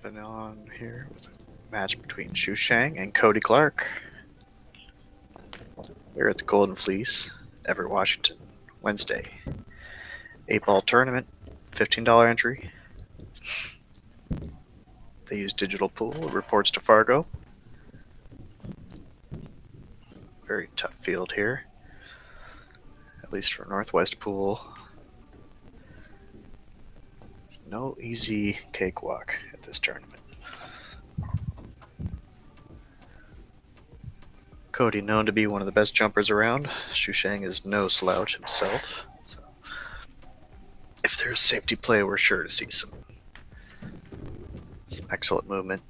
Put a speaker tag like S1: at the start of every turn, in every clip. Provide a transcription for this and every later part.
S1: Jumping on here with a match between SHUCHENG and CODY Clark. We're at the Golden Fleece, Everett, Washington, Wednesday. 8-ball tournament, $15 entry. They use digital pool, it reports to Fargo. Very tough field here, at least for Northwest Pool. It's no easy cakewalk at this tournament. CODY, known to be one of the best jumpers around. SHUCHENG is no slouch himself. So if there's safety play, we're sure to see some excellent movement.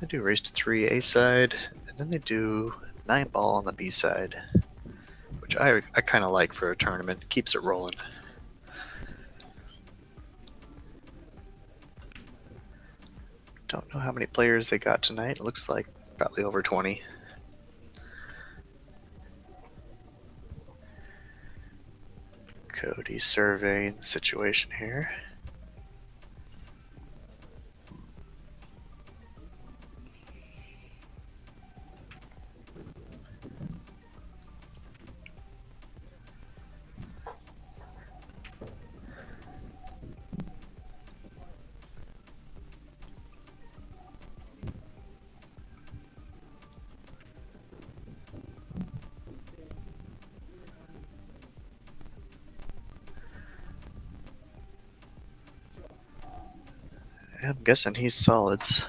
S1: They do race to 3 A side, and then they do 9-ball on the B side, which I kind of like for a tournament. It keeps it rolling. Don't know how many players they got tonight. It looks like probably over 20. CODY surveying the situation here. I'm guessing he's solids.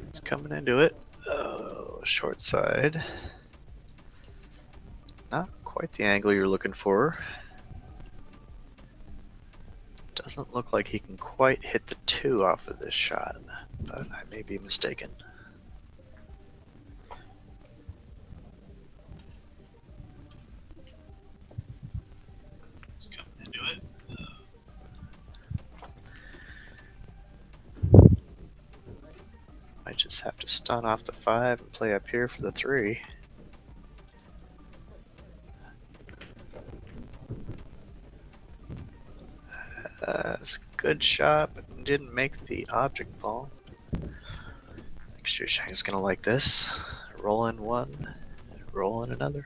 S1: He's coming into it. Oh, short side. Not quite the angle you're looking for. Doesn't look like he can quite hit the 2 off of this shot, but I may be mistaken. He's coming into it. Might just have to stun off the 5 and play up here for the 3. It's a good shot, but didn't make the object ball. I think SHUCHENG's gonna like this. Roll in one, roll in another.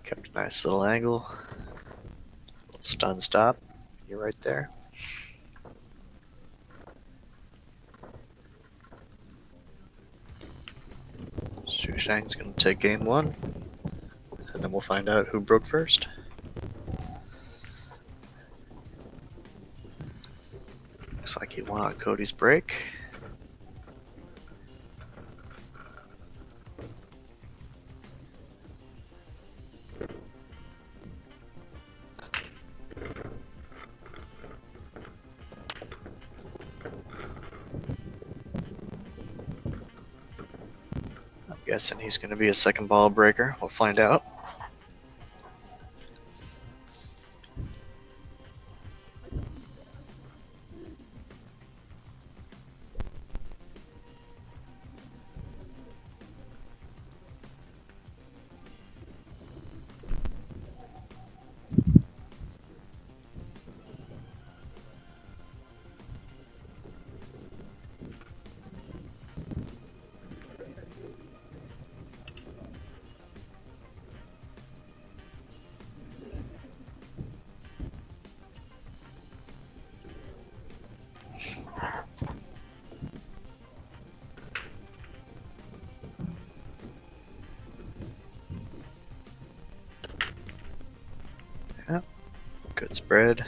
S1: Kept a nice little angle. Little stun stop. You're right there. SHUCHENG's gonna take game 1, and then we'll find out who broke first. Looks like he won on CODY's break. I'm guessing he's going to be a second ball breaker. We'll find out. Yep, good spread.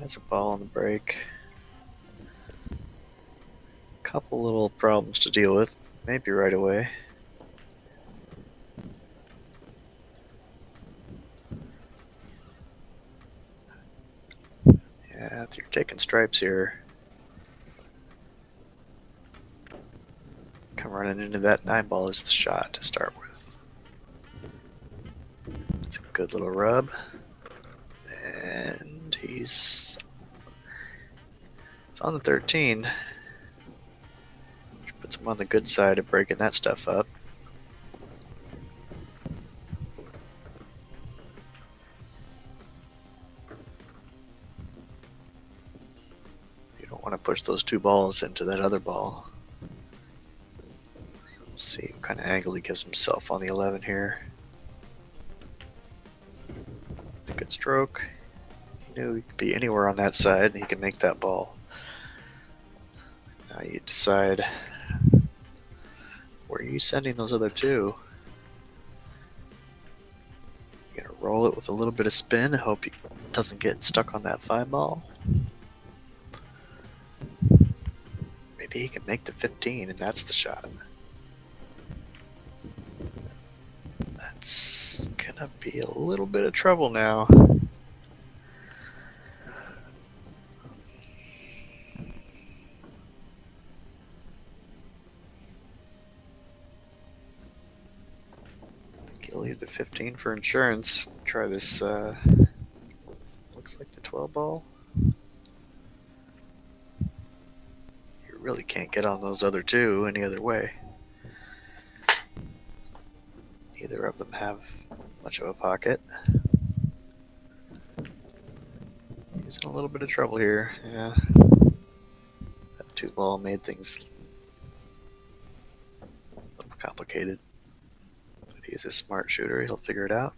S1: Has a ball on the break. Couple little problems to deal with, maybe right away. Yeah, you're taking stripes here. Come running into that 9 ball is the shot to start with. It's a good little rub. And it's on the 13. Which puts him on the good side of breaking that stuff up. You don't want to push those 2 balls into that other ball. Let's see what kind of angle he gives himself on the 11 here. It's a good stroke. He knew he could be anywhere on that side and he can make that ball. Now you decide, where are you sending those other 2? You're gonna roll it with a little bit of spin, hope he doesn't get stuck on that 5 ball. Maybe he can make the 15 and that's the shot. That's gonna be a little bit of trouble now. You'll leave the 15 for insurance. Try this, looks like the 12 ball. You really can't get on those other 2 any other way. Neither of them have much of a pocket. He's in a little bit of trouble here. Yeah. That 2 ball made things a little complicated. But he's a smart shooter. He'll figure it out.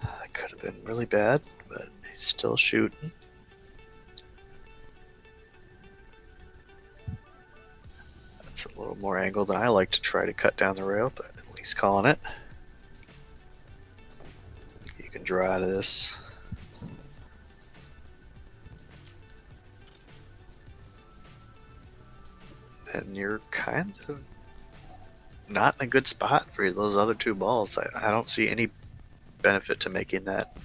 S1: That could have been really bad, but he's still shooting. That's a little more angle than I like to try to cut down the rail, but at least calling it. You can draw out of this. And you're kind of not in a good spot for those other 2 balls. I don't see any benefit to making that.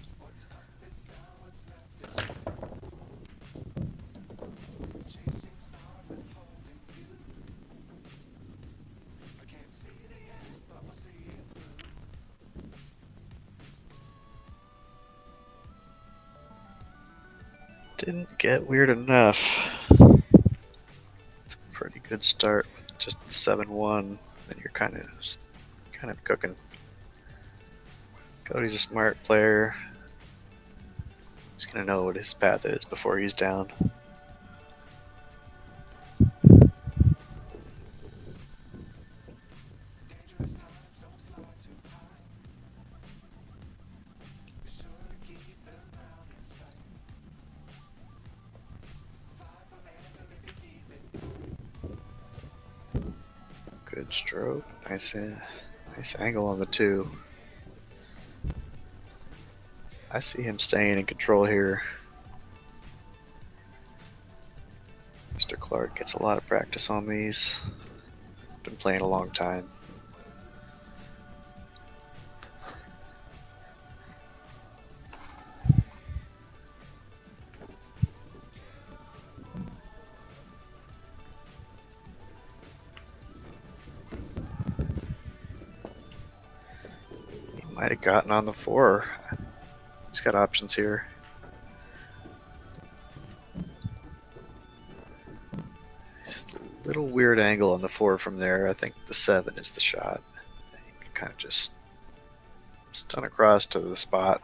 S1: Didn't get weird enough. It's a pretty good start with just 7-1. Then you're kind of cooking. Cody's a smart player. He's gonna know what his path is before he's down. Good stroke. Nice angle on the 2. I see him staying in control here. Mr. Clark gets a lot of practice on these. Been playing a long time. He might have gotten on the 4. He's got options here. Just a little weird angle on the 4 from there. I think the 7 is the shot. You can kind of just stun across to the spot.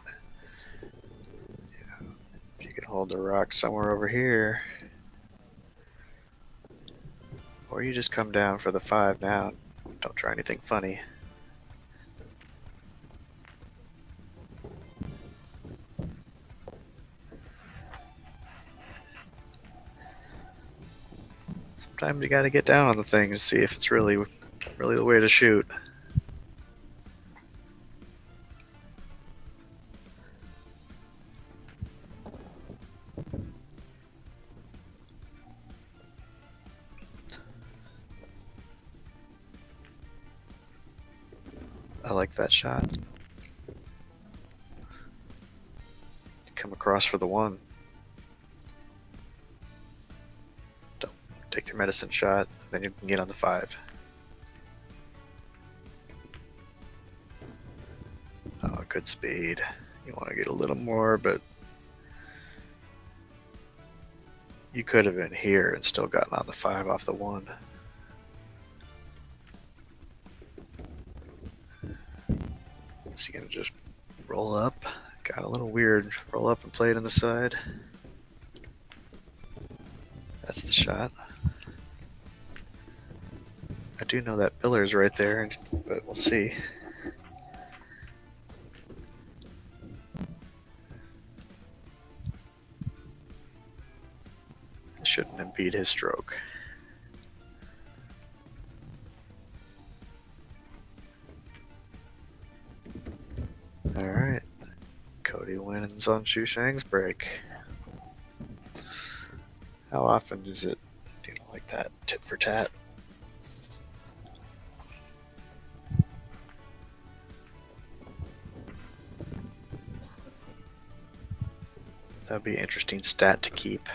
S1: If you can hold the rock somewhere over here. Or you just come down for the 5 now. Don't try anything funny. Sometimes you gotta get down on the thing to see if it's really the way to shoot. I like that shot. Come across for the 1. take your medicine shot, then you can get on the 5. Oh, good speed. You want to get a little more, but you could have been here and still gotten on the 5 off the 1. Is he gonna just roll up? Got a little weird. Roll up and play it on the side. That's the shot. I do know that pillar's right there, but we'll see. It shouldn't impede his stroke. Alright. Cody wins on Shusheng's break. How often is it, like that, tit for tat? That would be an interesting stat to keep.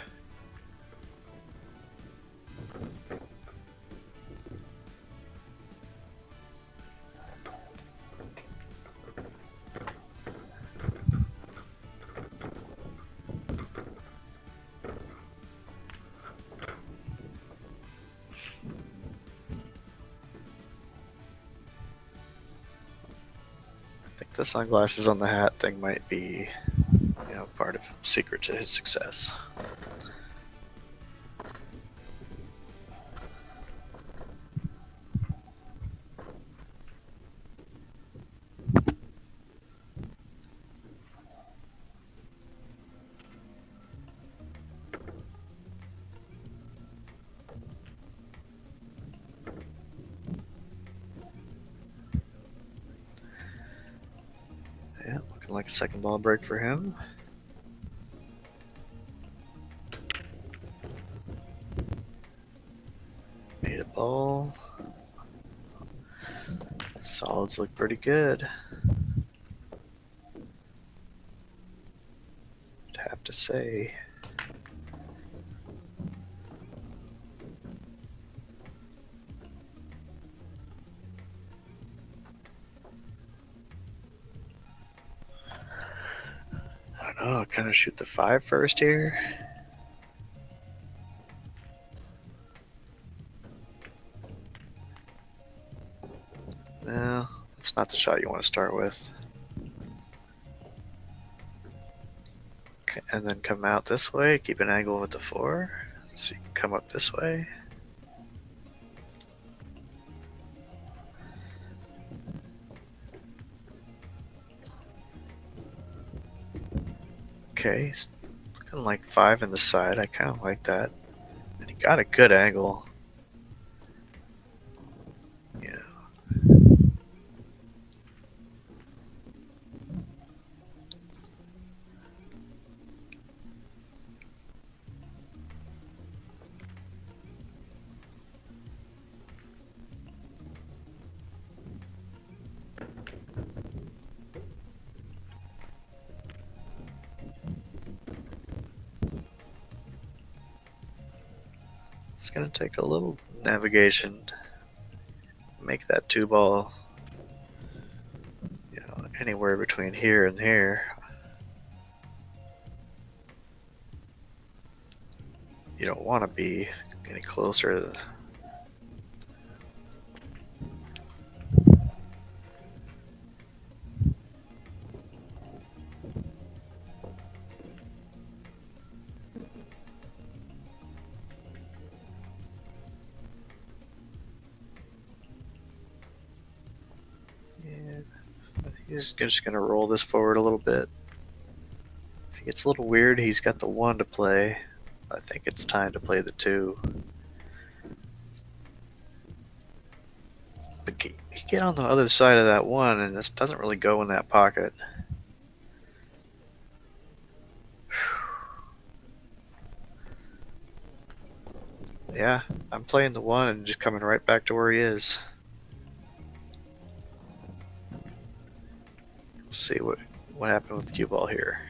S1: I think the sunglasses on the hat thing might be, part of secret to his success. Yeah, looking like a second ball break for him. Made a ball. Solids look pretty good. I'd have to say. I don't know, kind of shoot the 5 first here. No, it's not the shot you want to start with. Okay, and then come out this way, keep an angle with the 4, so you can come up this way. Okay, he's looking like 5 in the side. I kind of like that. And he got a good angle. Yeah. It's going to take a little navigation. Make that 2 ball, anywhere between here and here. You don't want to be any closer. Yeah, he's just going to roll this forward a little bit. If he gets a little weird, he's got the 1 to play. I think it's time to play the 2. But get on the other side of that 1, and this doesn't really go in that pocket. Yeah, I'm playing the 1 and just coming right back to where he is. Let's see what happened with the cue ball here.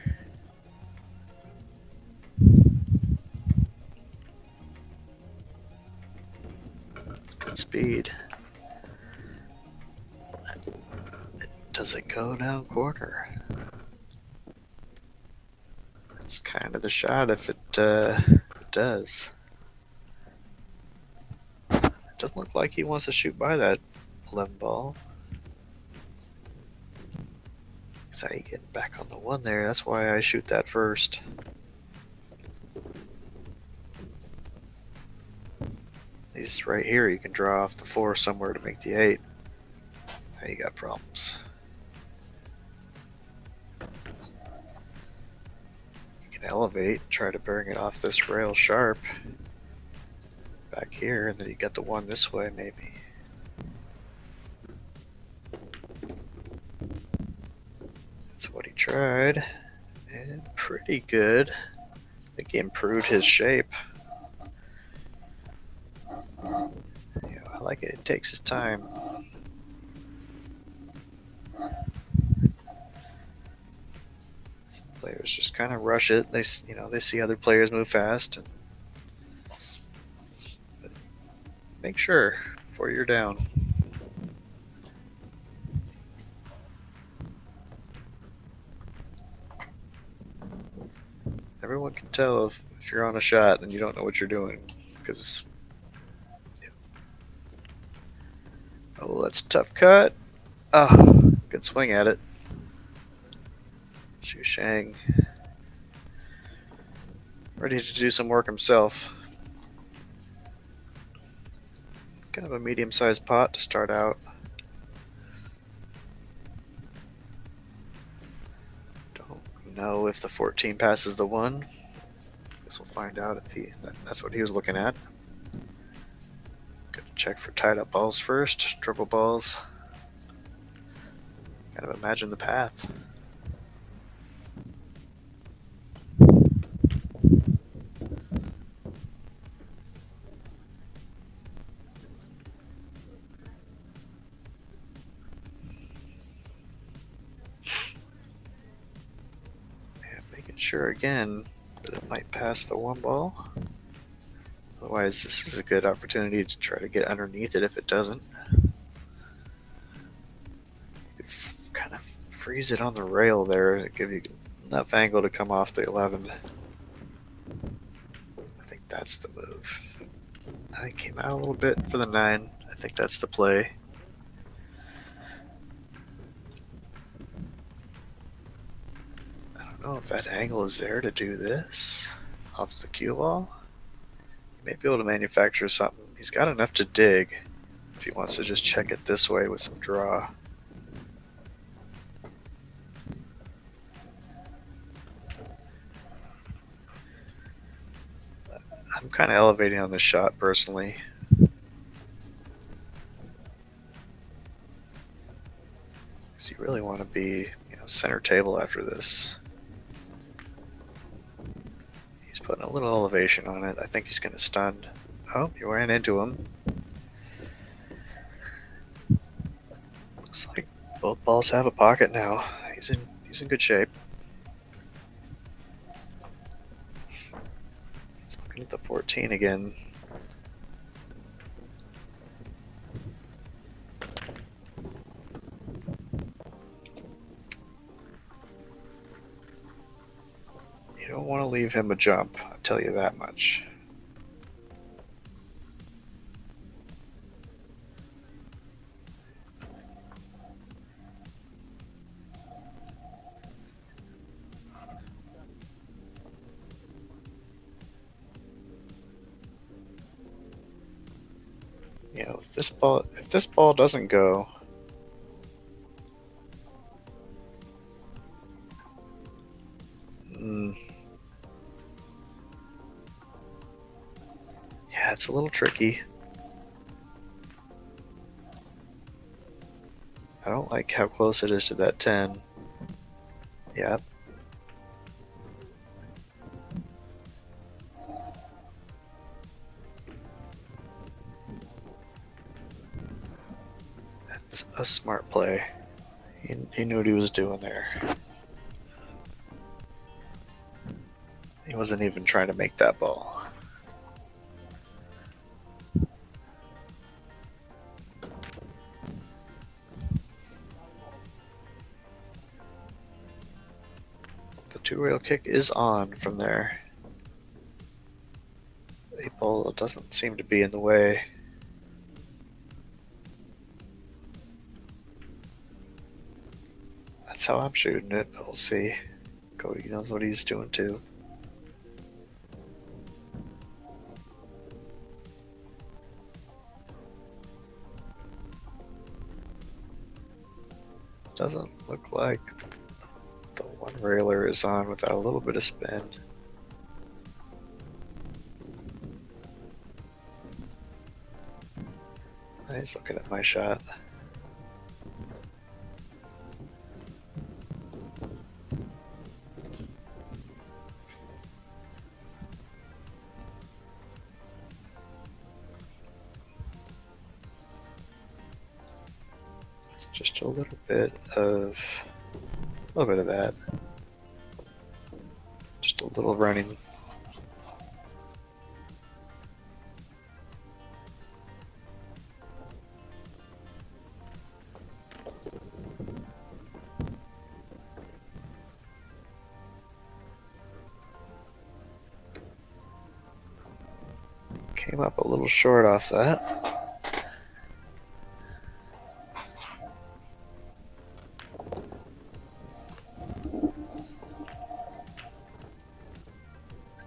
S1: speed. Does it go down corner? It's kind of the shot if it does. It doesn't look like he wants to shoot by that 11 ball. Because how you get back on the 1 there, that's why I shoot that first. These right here, you can draw off the 4 somewhere to make the 8. Now you got problems. You can elevate and try to bring it off this rail sharp back here, and then you got the 1 this way maybe. That's what he tried, and pretty good. I think he improved his shape. I like it. It takes his time. Some players just kind of rush it. They see other players move fast, and but make sure before you're down. Everyone can tell if you're on a shot and you don't know what you're doing, because oh, that's a tough cut. Oh, good swing at it. SHUCHENG ready to do some work himself. Kind of a medium-sized pot to start out. Don't know if the 14 passes the 1. Guess we'll find out if that's what he was looking at. Gotta check for tied up balls first, triple balls. Kind of imagine the path. Making sure again that it might pass the 1 ball. Otherwise, this is a good opportunity to try to get underneath it if it doesn't. You could kind of freeze it on the rail there to give you enough angle to come off the 11. I think that's the move. I think came out a little bit for the 9. I think that's the play. I don't know if that angle is there to do this off the cue ball. He may be able to manufacture something. He's got enough to dig if he wants to just check it this way with some draw. I'm kind of elevating on this shot personally. Because you really want to be, center table after this. He's putting a little elevation on it. I think he's going to stun. Oh, you ran into him. Looks like both balls have a pocket now. He's in good shape. He's looking at the 14 again. You don't want to leave him a jump, I'll tell you that much. If this ball doesn't go, yeah, it's a little tricky. I don't like how close it is to that 10. Yep. That's a smart play. He knew what he was doing there. He wasn't even trying to make that ball. 2-rail kick is on from there. 8-ball doesn't seem to be in the way. That's how I'm shooting it, but we'll see. Cody knows what he's doing too. Doesn't look like the one railer is on without a little bit of spin. He's looking at my shot. It's just a little bit of that. Just a little running. Came up a little short off that.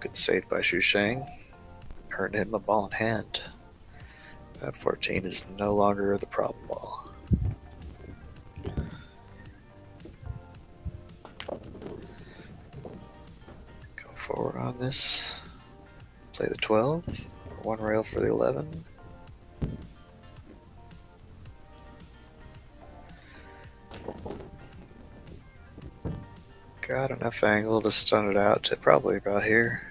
S1: Good save by SHUCHENG. Earned him a ball in hand. That 14 is no longer the problem ball. Go forward on this. Play the 12. One rail for the 11. Got enough angle to stun it out to probably about here.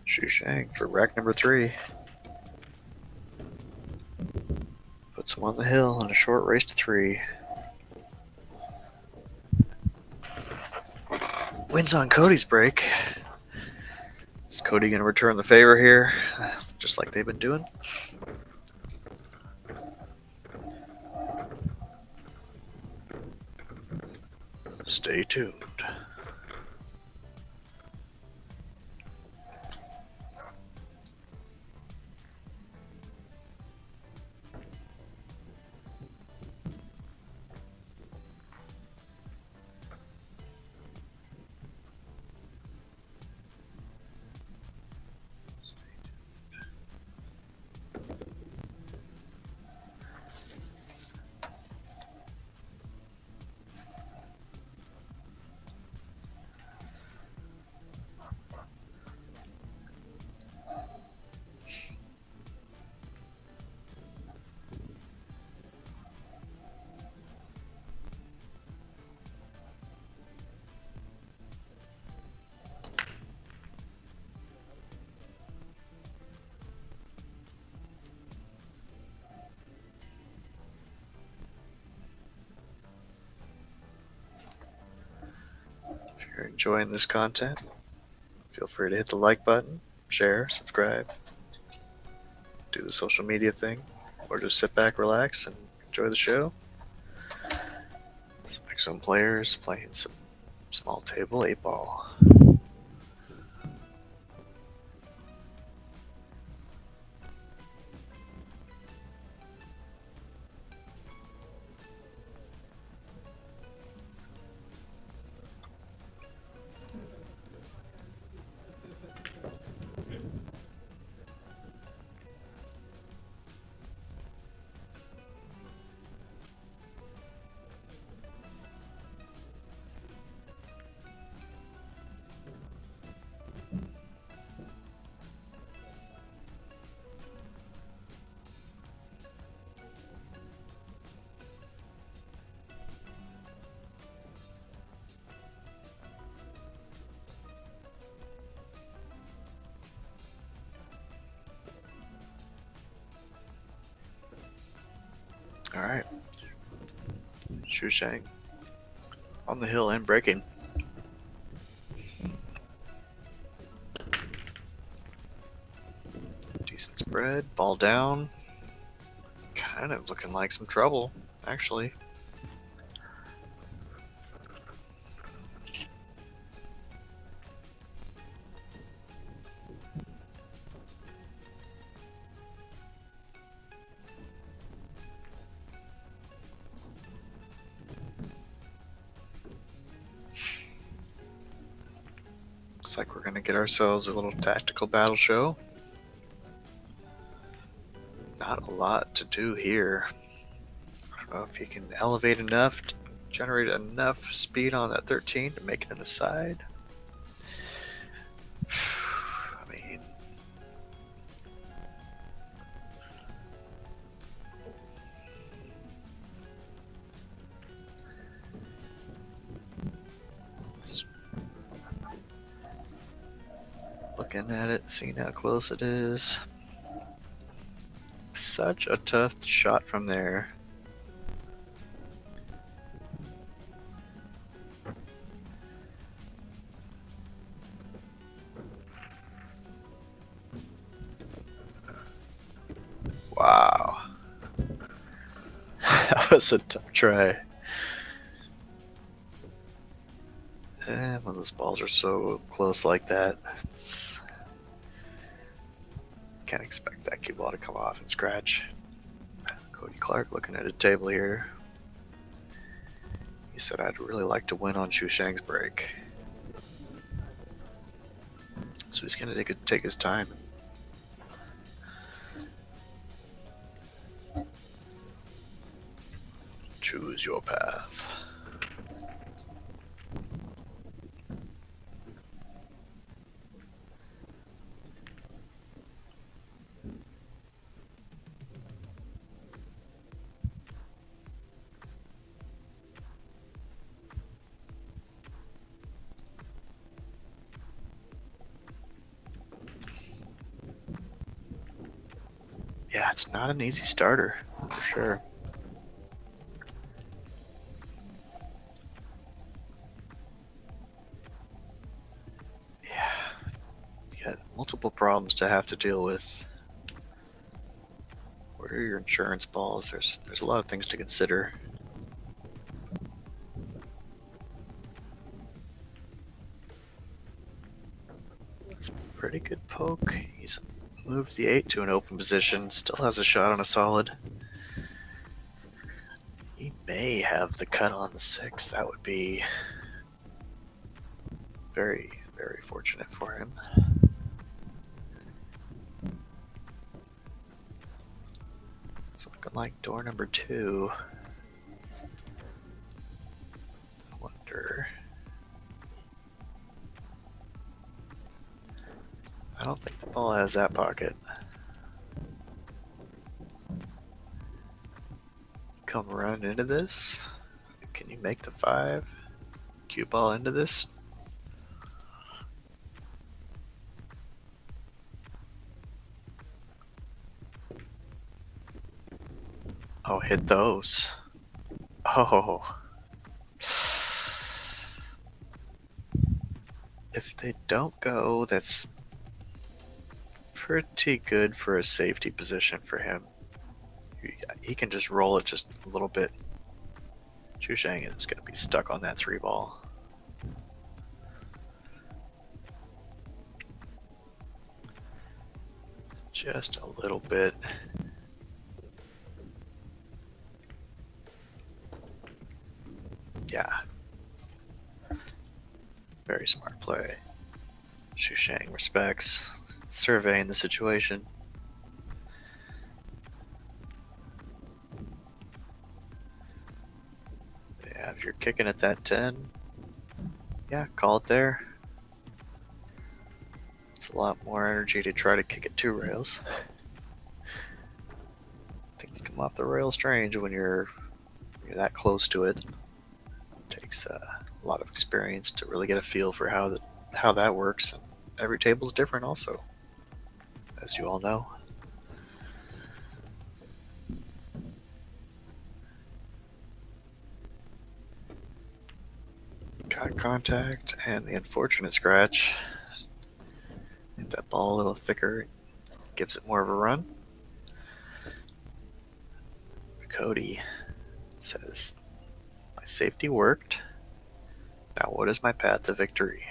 S1: SHUCHENG for rack number 3. Puts him on the hill in a short race to 3. Wins on CODY's break. Is CODY going to return the favor here, just like they've been doing? Stay tuned. If you're enjoying this content, feel free to hit the like button, share, subscribe, do the social media thing, or just sit back, relax, and enjoy the show. Some excellent players playing some small table 8-ball. Shusheng on the hill and breaking. Decent spread, ball down. Kind of looking like some trouble, actually. Looks like we're going to get ourselves a little tactical battle show. Not a lot to do here. I don't know if you can elevate enough to generate enough speed on that 13 to make it in the side. I mean, looking at it, seeing how close it is. Such a tough shot from there. Wow. That was a tough try. And when those balls are so close like that, can't expect that cue ball to come off and scratch. Cody Clark looking at a table here. He said, I'd really like to win on Shusheng's break. So he's going to take his time. Choose your path. Yeah, it's not an easy starter, for sure. Yeah, you got multiple problems to have to deal with. Where are your insurance balls? There's a lot of things to consider. That's a pretty good poke. He's moved the 8 to an open position. Still has a shot on a solid. He may have the cut on the 6. That would be very, very fortunate for him. It's looking like door number 2. I wonder. I don't think the ball has that pocket. Come around into this. Can you make the 5? Cue ball into this. Oh, hit those. Oh. If they don't go, that's pretty good for a safety position for him. He can just roll it just a little bit. Shusheng is going to be stuck on that 3 ball. Just a little bit. Yeah. Very smart play. Shusheng respects, surveying the situation. Yeah, if you're kicking at that 10, yeah, call it there. It's a lot more energy to try to kick at 2 rails. Things come off the rail strange when you're that close to it. It takes a lot of experience to really get a feel for how that works. And every table's different also, as you all know. contact and the unfortunate scratch. Hit that ball a little thicker, gives it more of a run. CODY says, my safety worked. Now what is my path to victory?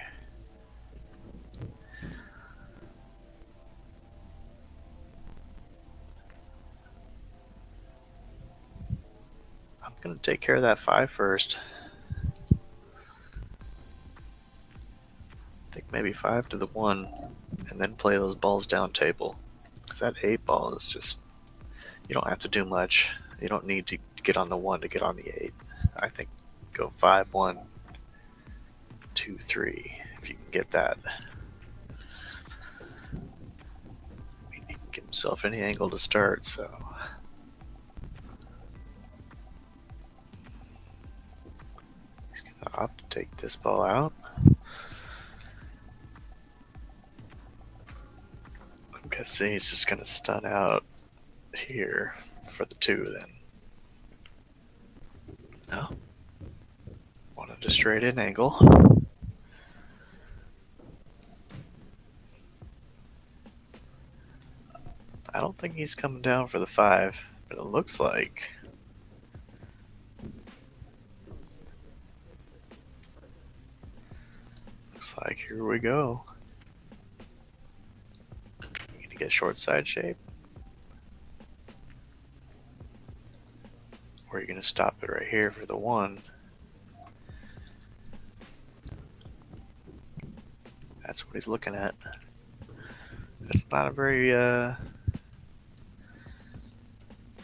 S1: I'm going to take care of that 5 first. I think maybe 5 to the 1, and then play those balls down table. Because that 8 ball is just, you don't have to do much. You don't need to get on the 1 to get on the 8. I think go 5, 1, 2, 3, if you can get that. He can give himself any angle to start, so. He's going to opt to take this ball out. I'm guessing he's just going to stun out here for the 2 then. No. Wanted a straight in angle. I don't think he's coming down for the 5, but it looks like. Looks like here we go. You gonna get short side shape? Or are you gonna stop it right here for the 1? That's what he's looking at. That's not a very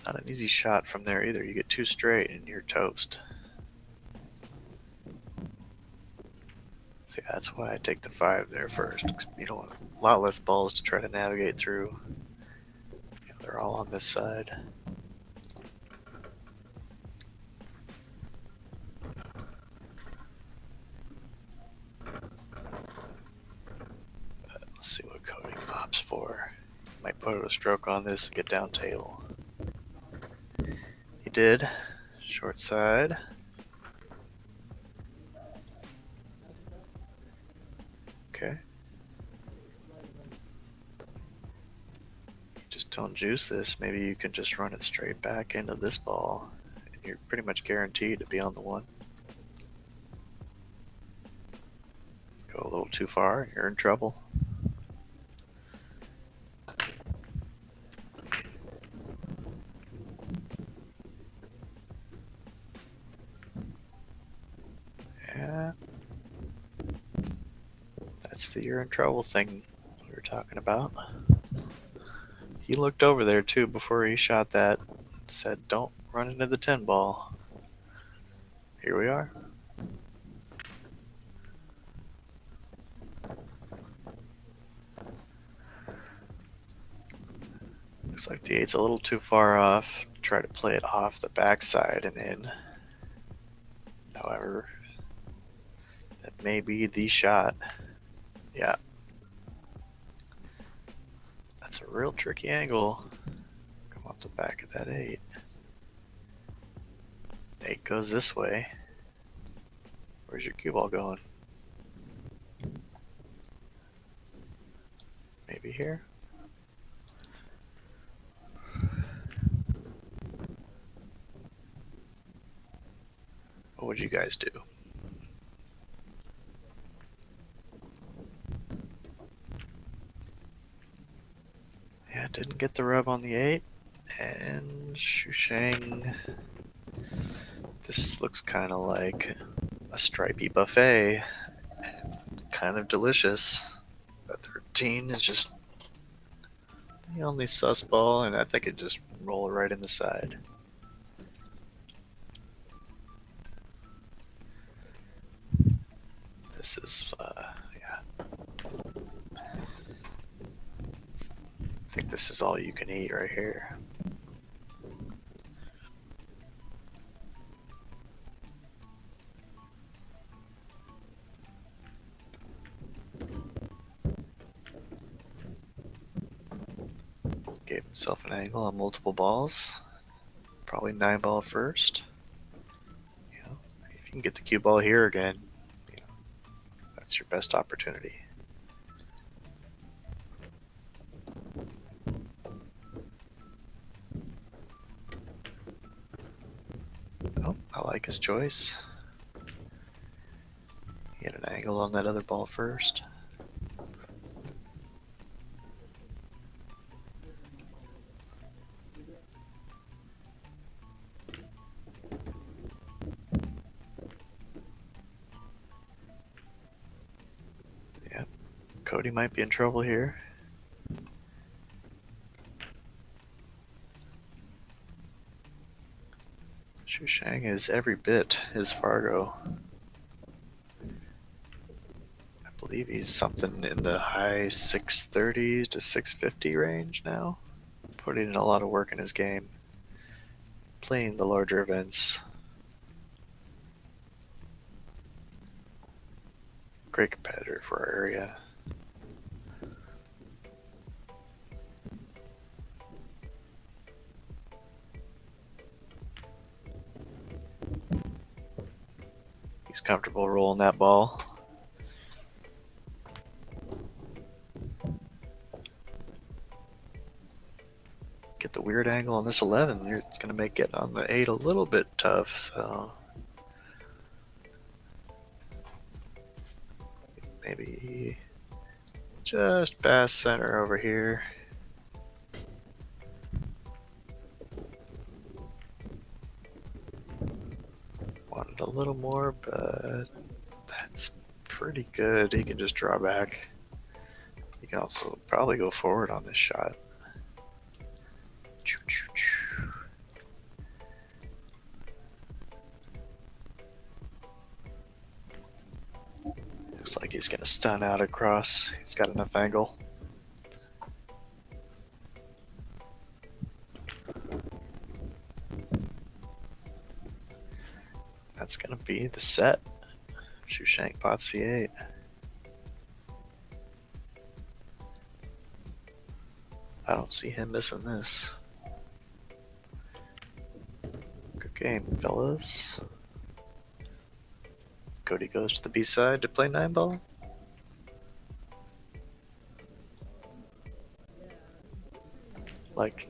S1: not an easy shot from there either. You get 2 straight and you're toast. See, that's why I take the 5 there first. You don't want a lot less balls to try to navigate through. You know, they're all on this side. Let's see what CODY opts for. Might put a stroke on this and get down table. He did. Short side. Okay. You just don't juice this. Maybe you can just run it straight back into this ball, and you're pretty much guaranteed to be on the 1. Go a little too far, and you're in trouble. Yeah. That's the you're in trouble thing we were talking about. He looked over there too before he shot that. Said, don't run into the 10 ball. Here we are. Looks like the 8's a little too far off. Try to play it off the backside and in. However, that may be the shot. Yeah. That's a real tricky angle. Come off the back of that 8. 8 goes this way. Where's your cue ball going? Maybe here? What would you guys do? Yeah, didn't get the rub on the 8. And SHUCHENG. This looks kind of like a stripy buffet. And kind of delicious. The 13 is just the only sus ball, and I think it just roll right in the side. This is, yeah. I think this is all you can eat right here. Gave himself an angle on multiple balls. Probably 9 ball first. You know, if you can get the cue ball here again, you know, It's your best opportunity. Oh, I like his choice. He had an angle on that other ball first. Yeah, CODY might be in trouble here. SHUCHENG is every bit his Fargo. I believe he's something in the high 630s to 650 range now. Putting in a lot of work in his game. Playing the larger events. Great competitor for our area. He's comfortable rolling that ball. Get the weird angle on this 11. It's going to make getting on the 8 a little bit tough, so maybe just past center over here. Wanted a little more, but that's pretty good. He can just draw back. He can also probably go forward on this shot. Looks like he's going to stun out across. He's got enough angle. That's going to be the set. SHUCHENG pots the 8. I don't see him missing this. Good game, fellas. CODY goes to the B side to play 9 ball. Like